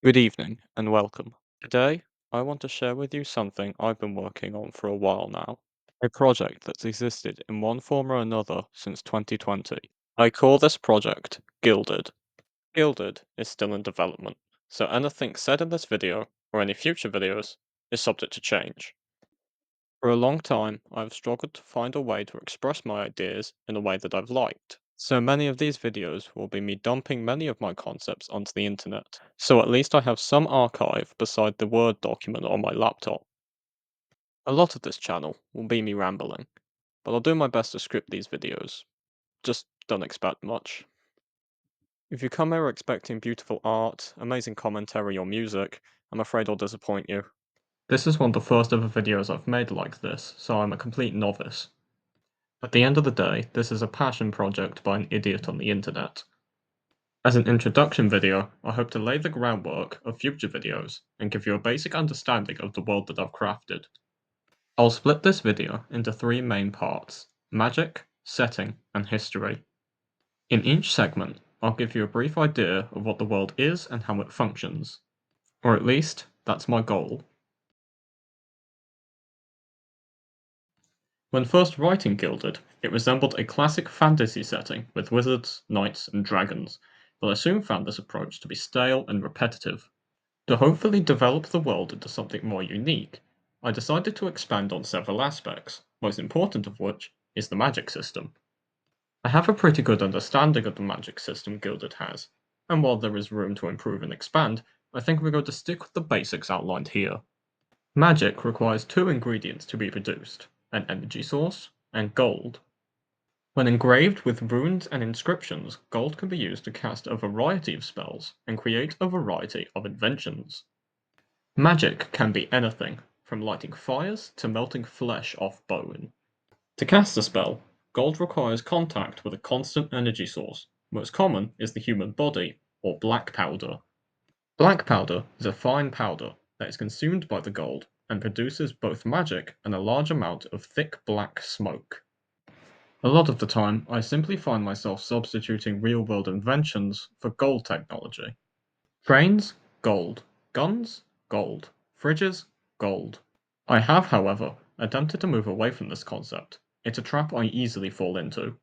Good evening and welcome. Today, I want to share with you something I've been working on for a while now. A project that's existed in one form or another since 2020. I call this project Gilded. Gilded is still in development, so anything said in this video, or any future videos, is subject to change. For a long time, I've struggled to find a way to express my ideas in a way that I've liked. So many of these videos will be me dumping many of my concepts onto the internet, so at least I have some archive beside the Word document on my laptop. A lot of this channel will be me rambling, but I'll do my best to script these videos. Just don't expect much. If you come here expecting beautiful art, amazing commentary or music, I'm afraid I'll disappoint you. This is one of the first ever videos I've made like this, so I'm a complete novice. At the end of the day, this is a passion project by an idiot on the internet. As an introduction video, I hope to lay the groundwork of future videos and give you a basic understanding of the world that I've crafted. I'll split this video into three main parts: magic, setting, and history. In each segment, I'll give you a brief idea of what the world is and how it functions. Or at least, that's my goal. When first writing Gilded, it resembled a classic fantasy setting with wizards, knights, and dragons, but I soon found this approach to be stale and repetitive. To hopefully develop the world into something more unique, I decided to expand on several aspects, most important of which is the magic system. I have a pretty good understanding of the magic system Gilded has, and while there is room to improve and expand, I think we're going to stick with the basics outlined here. Magic requires two ingredients to be produced: an energy source and gold. When engraved with runes and inscriptions, gold can be used to cast a variety of spells and create a variety of inventions. Magic can be anything, from lighting fires to melting flesh off bone. To cast a spell, gold requires contact with a constant energy source. Most common is the human body, or black powder. Black powder is a fine powder that is consumed by the gold and produces both magic and a large amount of thick black smoke. A lot of the time, I simply find myself substituting real-world inventions for gold technology. Trains, gold. Guns, gold. Fridges, gold. I have, however, attempted to move away from this concept. It's a trap I easily fall into.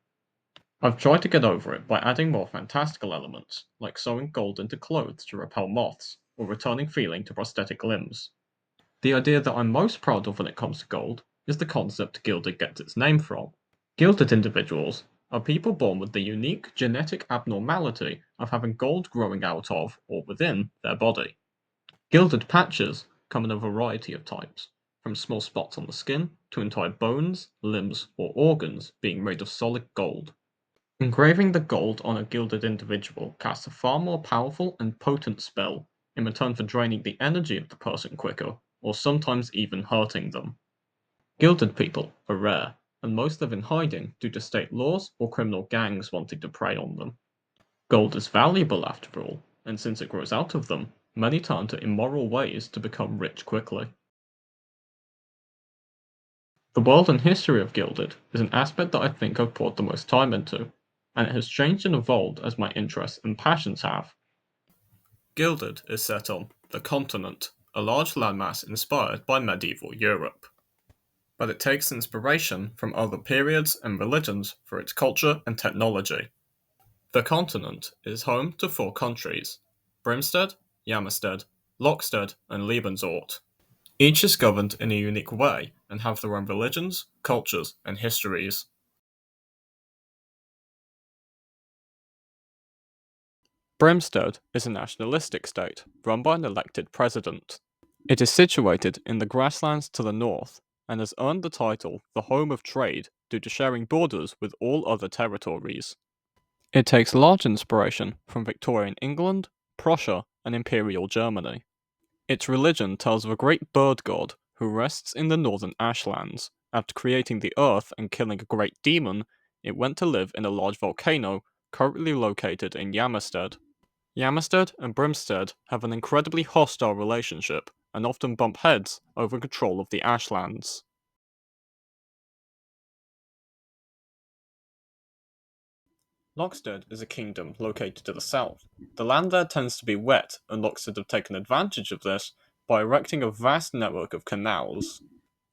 I've tried to get over it by adding more fantastical elements, like sewing gold into clothes to repel moths, or returning feeling to prosthetic limbs. The idea that I'm most proud of when it comes to gold is the concept Gilded gets its name from. Gilded individuals are people born with the unique genetic abnormality of having gold growing out of, or within, their body. Gilded patches come in a variety of types, from small spots on the skin to entire bones, limbs, or organs being made of solid gold. Engraving the gold on a gilded individual casts a far more powerful and potent spell, in return for draining the energy of the person quicker, or sometimes even hurting them. Gilded people are rare, and most live in hiding due to state laws or criminal gangs wanting to prey on them. Gold is valuable after all, and since it grows out of them, many turn to immoral ways to become rich quickly. The world and history of Gilded is an aspect that I think I've poured the most time into, and it has changed and evolved as my interests and passions have. Gilded is set on the continent, a large landmass inspired by medieval Europe. But it takes inspiration from other periods and religions for its culture and technology. The continent is home to four countries: Brimstead, Yamasted, Lockstead, and Lebensort. Each is governed in a unique way and have their own religions, cultures, and histories. Brimstead is a nationalistic state run by an elected president. It is situated in the grasslands to the north and has earned the title the Home of Trade due to sharing borders with all other territories. It takes large inspiration from Victorian England, Prussia, and Imperial Germany. Its religion tells of a great bird god who rests in the northern ashlands. After creating the earth and killing a great demon, it went to live in a large volcano currently located in Yamasted. Yamasted and Brimstead have an incredibly hostile relationship and often bump heads over control of the ashlands. Loxstead is a kingdom located to the south. The land there tends to be wet, and Loxstead have taken advantage of this by erecting a vast network of canals.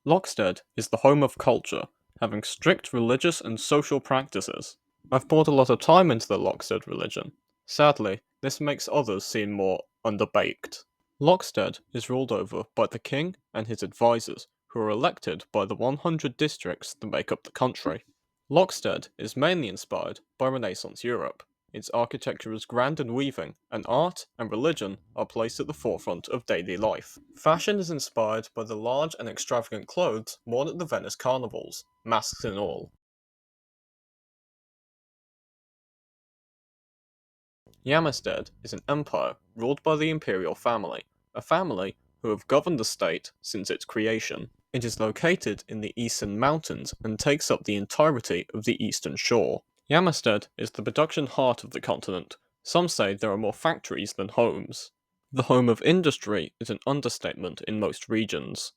Loxstead is the home of culture, having strict religious and social practices. I've poured a lot of time into the Loxstead religion. Sadly, this makes others seem more underbaked. Loxstead is ruled over by the king and his advisors, who are elected by the 100 districts that make up the country. Loxstead is mainly inspired by Renaissance Europe. Its architecture is grand and weaving, and art and religion are placed at the forefront of daily life. Fashion is inspired by the large and extravagant clothes worn at the Venice carnivals, masks and all. Yamasted is an empire ruled by the imperial family, a family who have governed the state since its creation. It is located in the Eastern Mountains and takes up the entirety of the eastern shore. Yamasted is the production heart of the continent. Some say there are more factories than homes. The home of industry is an understatement in most regions.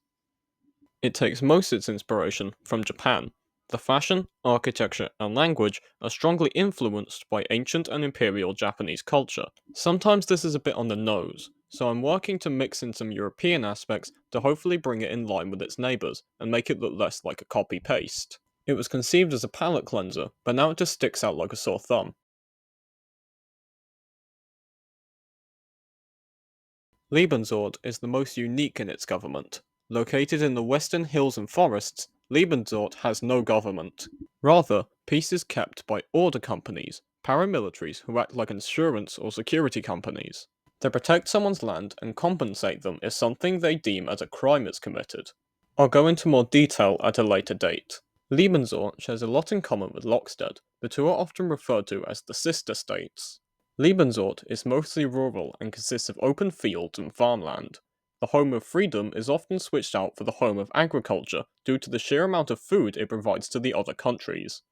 It takes most of its inspiration from Japan. The fashion, architecture, and language are strongly influenced by ancient and imperial Japanese culture. Sometimes this is a bit on the nose, so I'm working to mix in some European aspects to hopefully bring it in line with its neighbours and make it look less like a copy-paste. It was conceived as a palate cleanser, but now it just sticks out like a sore thumb. Lebensort is the most unique in its government. Located in the western hills and forests, Lebensort has no government. Rather, peace is kept by order companies, paramilitaries who act like insurance or security companies. They protect someone's land and compensate them if something they deem as a crime is committed. I'll go into more detail at a later date. Lebensort shares a lot in common with Loxstead. The two are often referred to as the sister states. Lebensort is mostly rural and consists of open fields and farmland. The home of freedom is often switched out for the home of agriculture due to the sheer amount of food it provides to the other countries.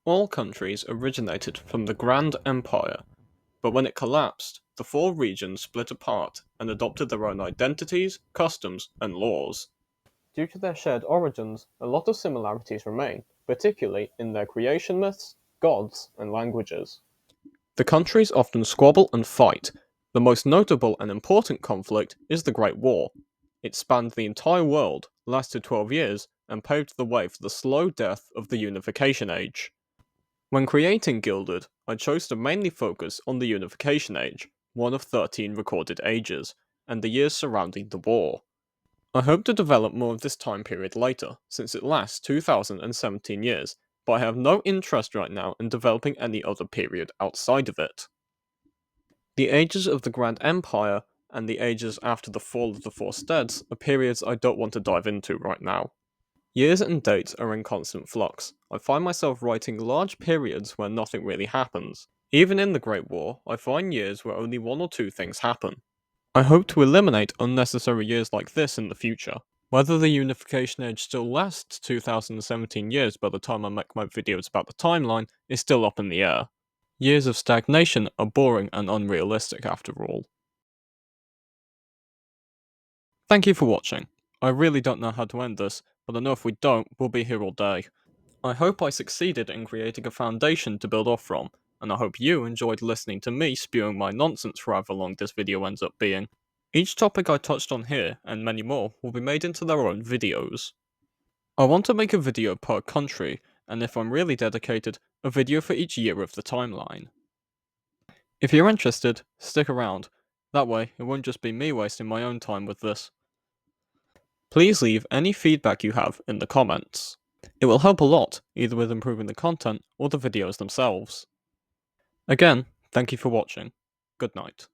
All countries originated from the Grand Empire, but when it collapsed, the four regions split apart and adopted their own identities, customs, and laws. Due to their shared origins, a lot of similarities remain, particularly in their creation myths, gods, and languages. The countries often squabble and fight. The most notable and important conflict is the Great War. It spanned the entire world, lasted 12 years, and paved the way for the slow death of the Unification Age. When creating Gilded, I chose to mainly focus on the Unification Age, one of 13 recorded ages, and the years surrounding the war. I hope to develop more of this time period later, since it lasts 2017 years, but I have no interest right now in developing any other period outside of it. The ages of the Grand Empire and the ages after the fall of the Four Steads are periods I don't want to dive into right now. Years and dates are in constant flux. I find myself writing large periods where nothing really happens. Even in the Great War, I find years where only one or two things happen. I hope to eliminate unnecessary years like this in the future. Whether the Unification Age still lasts 2017 years by the time I make my videos about the timeline is still up in the air. Years of stagnation are boring and unrealistic after all. Thank you for watching. I really don't know how to end this, but I know if we don't, we'll be here all day. I hope I succeeded in creating a foundation to build off from, and I hope you enjoyed listening to me spewing my nonsense for however long this video ends up being. Each topic I touched on here, and many more, will be made into their own videos. I want to make a video per country, and if I'm really dedicated, a video for each year of the timeline. If you're interested, stick around. That way, it won't just be me wasting my own time with this. Please leave any feedback you have in the comments. It will help a lot, either with improving the content or the videos themselves. Again, thank you for watching. Good night.